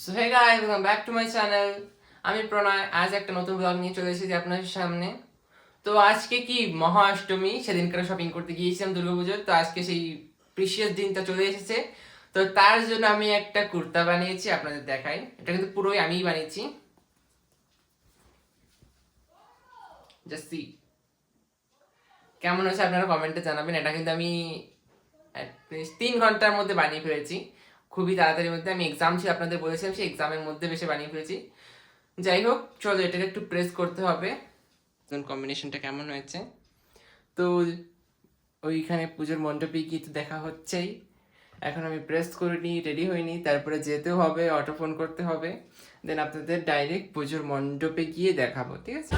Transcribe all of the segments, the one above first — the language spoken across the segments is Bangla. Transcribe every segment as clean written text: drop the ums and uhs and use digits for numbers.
So hey guys, welcome back to my channel. আমি প্রণয়। আজ একটা নতুন ব্লগ নিয়ে চলে এসেছি আপনাদের সামনে। তো আজকে কি মহাষ্টমী, সেদিনকার শপিং করতে গিয়েছিলাম দুর্গাপুজোর। তো আজকে সেই প্রিশিয়াস দিনটা চলে এসেছে। তো তার জন্য আমি একটা কুর্তা বানিয়েছি, আপনাদের দেখাই। এটা কিন্তু পুরোই আমিই বানিয়েছি। জাস্ট সি কেমন হয়েছে আপনারা কমেন্টে জানাবেন। এটা কিন্তু আমি 3 ঘন্টার মধ্যে বানিয়ে ফেলেছি, খুবই তাড়াতাড়ির মধ্যে। আমি এক্সাম ছিল, আপনাদের বলেছিলাম, সেই এক্সামের মধ্যে বেশি বানিয়ে ফেলেছি। যাই হোক, চলো এটাকে একটু প্রেস করতে হবে। কম্বিনেশনটা কেমন হয়েছে। তো ওইখানে পুজোর মণ্ডপে গিয়ে তো দেখা হচ্ছেই। এখন আমি প্রেস করে নিই, রেডি হইনি, তারপরে যেতে হবে, অটো ফোন করতে হবে, দেন আপনাদের ডাইরেক্ট পুজোর মণ্ডপে গিয়ে দেখাবো, ঠিক আছে?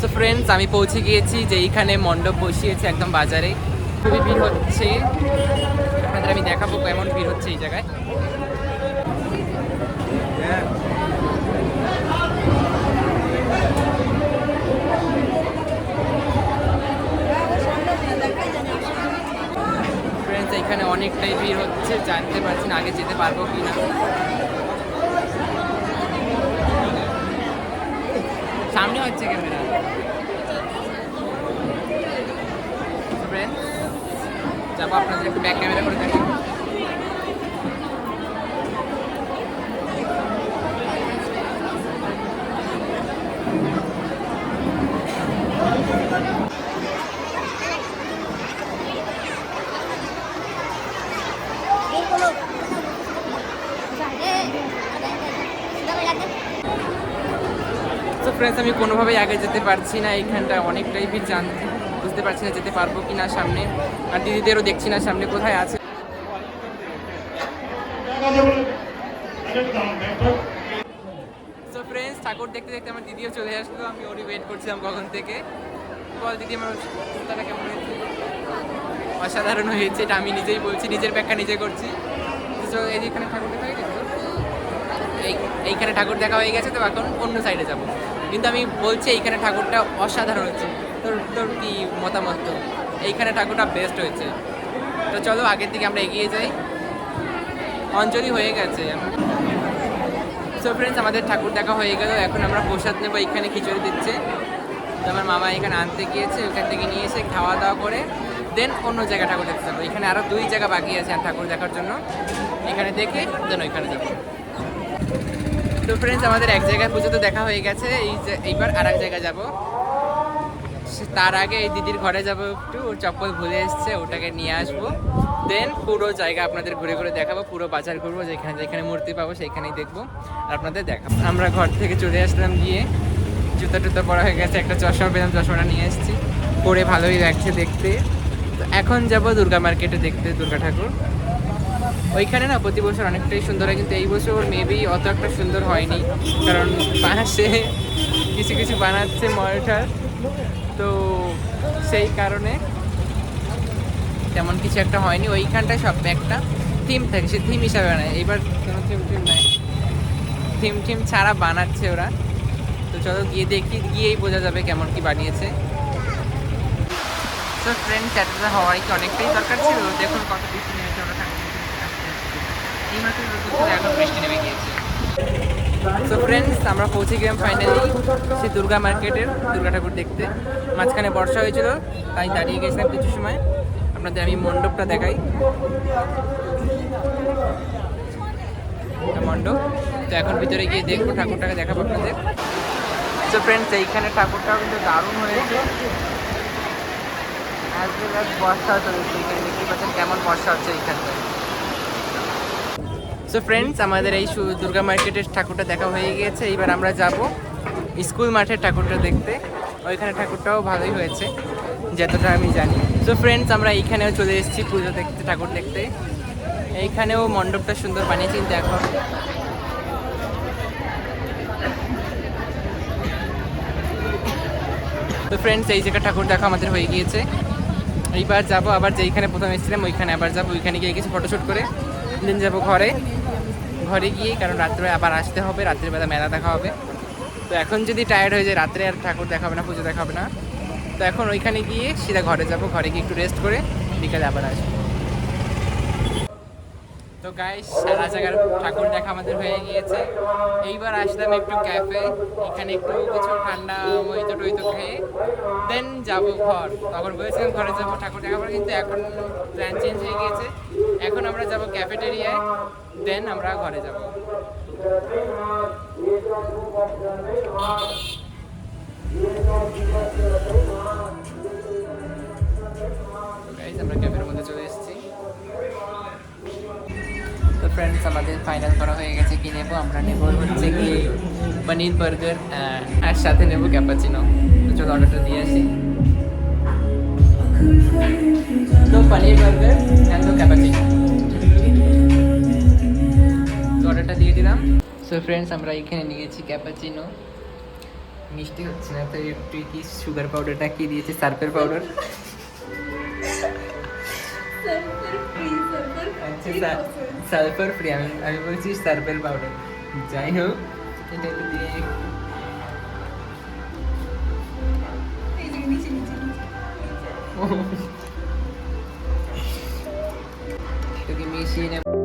সো ফ্রেন্ডস, আমি পৌঁছে গিয়েছি, যে এইখানে মণ্ডপ বসিয়েছে একদম বাজারে। খুবই ভিড় হচ্ছে, আপনাদের আমি দেখাবো কেমন ভিড় হচ্ছে এই জায়গায়। ফ্রেন্ডস, এখানে অনেকটাই ভিড় হচ্ছে, জানতে পারছি না আগে যেতে পারবো কি না। সামনে হচ্ছে ক্যামেরা। ফ্রেন্ডস, যাবো, আপনাদের একটু ব্যাক ক্যামেরা করে দেখি। তো ফ্রেন্ডস, আমি কোনোভাবেই আগে যেতে পারছি না, এইখানটা অনেকটাই ভিড়, বুঝতে পারছি না যেতে পারবো কি না সামনে। আর দিদিদেরও দেখছি না সামনে কোথায় আছে। সো ফ্রেন্ডস, ঠাকুর দেখতে দেখতে আমার দিদিও চলে আসলো। আমি ওরই ওয়েট করছিলাম কখন থেকে। বল দিদি, আমার কুর্তাটা কেমন হয়েছে? অসাধারণ হয়েছে, এটা আমি নিজেই বলছি, নিজের ব্যাখ্যা নিজে করছি। তো এইখানে ঠাকুর দেখা হয়ে গেছে, এইখানে ঠাকুর দেখা হয়ে গেছে, তো এখন অন্য সাইডে যাব। কিন্তু আমি বলছি এইখানে ঠাকুরটা অসাধারণ হচ্ছে। তোর তোর কি মতামত? তো এইখানে ঠাকুরটা বেস্ট হয়েছে। তো চলো আগের দিকে আমরা এগিয়ে যাই। অঞ্জলি হয়ে গেছে। সো ফ্রেন্ডস, আমাদের ঠাকুর দেখা হয়ে গেল। এখন আমরা প্রসাদ নেবো, এইখানে খিচুড়ি দিচ্ছে। তো আমার মামা এখানে আনতে গিয়েছে, ওখান থেকে নিয়ে এসে খাওয়া দাওয়া করে দেন অন্য জায়গায় ঠাকুর দেখতে যাবো। এখানে আরও 2 জায়গা বাকি আছে আর ঠাকুর দেখার জন্য। এখানে দেখে দেন ওইখানে যাবো। তো ফ্রেন্ডস, আমাদের এক জায়গায় পুজো তো দেখা হয়ে গেছে, এইবার আর এক জায়গায় যাবো। তার আগে এই দিদির ঘরে যাবো একটু, ওর চপ্পল ভুলে এসছে, ওটাকে নিয়ে আসবো। দেন পুরো জায়গা আপনাদের ঘুরে ঘুরে দেখাবো, পুরো বাজার ঘুরবো, যেখানে যেখানে মূর্তি পাবো সেইখানেই দেখবো আর আপনাদের দেখাবো। আমরা ঘর থেকে চলে আসলাম, গিয়ে জুতা টুতা পরা হয়ে গেছে, একটা চশমা পেলাম, চশমাটা নিয়ে এসেছি, পরে ভালোই লাগছে দেখতে। তো এখন যাবো দুর্গা মার্কেটে দেখতে দুর্গা ঠাকুর। ওইখানে না প্রতি বছর অনেকটাই সুন্দর হয়, কিন্তু এই বছর মেবি অত একটা সুন্দর হয়নি, কারণ পাশে কিছু কিছু বানাচ্ছে ময়ঠার, তো সেই কারণে তেমন কিছু একটা হয়নি। ওইখানটায় সব একটা থিম থাকে, সে থিম হিসাবে বানায়। এইবার কোনো থিম নাই, থিম ছাড়া বানাচ্ছে ওরা। তো চলো গিয়ে দেখি, গিয়েই বোঝা যাবে কেমন কি বানিয়েছে। তো ফ্রেন্ড, চ্যাটেলটা হওয়ারই কি অনেকটাই দরকার ছিল। দেখুন কত বৃষ্টি নেমেছে, ওরা এই মাত্র এখন বৃষ্টি নেমে গিয়েছে। সো ফ্রেন্ডস, আমরা পৌঁছে গেলাম ফাইনালি সেই দুর্গা মার্কেটের দুর্গা ঠাকুর দেখতে। মাঝখানে বর্ষা হয়েছিল, তাই দাঁড়িয়ে গেছিলাম কিছু সময়। আপনাদের আমি মণ্ডপটা দেখাই, মণ্ডপ। তো এখন ভিতরে গিয়ে দেখবো, ঠাকুরটাকে দেখাবো আপনাদের। সো ফ্রেন্ডস, এইখানে ঠাকুরটাও কিন্তু দারুণ হয়েছে। অ্যাজ ওয়েল অ্যাজ বর্ষা চলেছে, এখানে দেখতে পাচ্ছেন কেমন বর্ষা হচ্ছে এইখানটায়। সো ফ্রেন্ডস, আমাদের এই দুর্গা মার্কেটের ঠাকুরটা দেখা হয়ে গিয়েছে। এইবার আমরা যাব স্কুল মাঠের ঠাকুরটা দেখতে। ওইখানে ঠাকুরটাও ভালোই হয়েছে যতটা আমি জানি। সো ফ্রেন্ডস, আমরা এইখানেও চলে এসেছি পুজো দেখতে, ঠাকুর দেখতে। এইখানেও মণ্ডপটা সুন্দর বানিয়েছে, কিন্তু এখন তো ফ্রেন্ডস, এই জায়গা ঠাকুর দেখা আমাদের হয়ে গিয়েছে। এইবার যাবো আবার যেইখানে প্রথম এসেছিলাম ওইখানে আবার যাবো, ওইখানে গিয়ে কিছু ফটোশ্যুট করে দেন যাবো ঘরে গিয়ে, কারণ রাত্রে আবার আসতে হবে, রাত্রিবেলা মেলা দেখা হবে। তো এখন যদি টায়ার্ড হয়ে যায়, রাত্রে আর ঠাকুর দেখা হবে না, পুজো দেখা হবে না। তো এখন ওইখানে গিয়ে সিধা ঘরে যাব, ঘরে গিয়ে একটু রেস্ট করে বিকালে আবার আসবো। তো তো গাইস সারা জায়গার ঠাকুর দেখা আমাদের হয়ে গিয়েছে। এইবার আসলাম একটু ক্যাফে, এখানে একটু কিছু ঠান্ডা মহিতো টইতো খেয়ে দেন যাব ঘর। তখন বলেছিলাম ঘরে যাবো ঠাকুর দেখা পরে, কিন্তু এখন প্ল্যান চেঞ্জ হয়ে গিয়েছে। এখন আমরা যাব ক্যাফেটেরিয়ায়, দেন আমরা ঘরে যাব। আমরা ক্যাফের মধ্যে চলে এসেছি। তো ফ্রেন্ডস আমাদের ফাইনাল করা হয়ে গেছে কি নেবো। আমরা নেবো হচ্ছে কি পনির বার্গার আর সাথে নেবো ক্যাপাচিনো। তো চলো অর্ডারটা দিয়ে আসি। তো পনির বার্গার অ্যান্ড তো ক্যাপাচিনো, তো অর্ডারটা দিয়ে দিলাম। সো ফ্রেন্ডস আমরা এখানে নিয়েছি ক্যাপাচিনো। মিষ্টি হচ্ছে না তো একটু কি সুগার পাউডারটা কি দিয়েছি, সার্ফের পাউডার। আচ্ছা সালফার ফ্রি, আমি বলছি সার্ফের পাউডার। যাই হোক এটা একটু দিয়ে এটাকে মিশিয়ে নেব।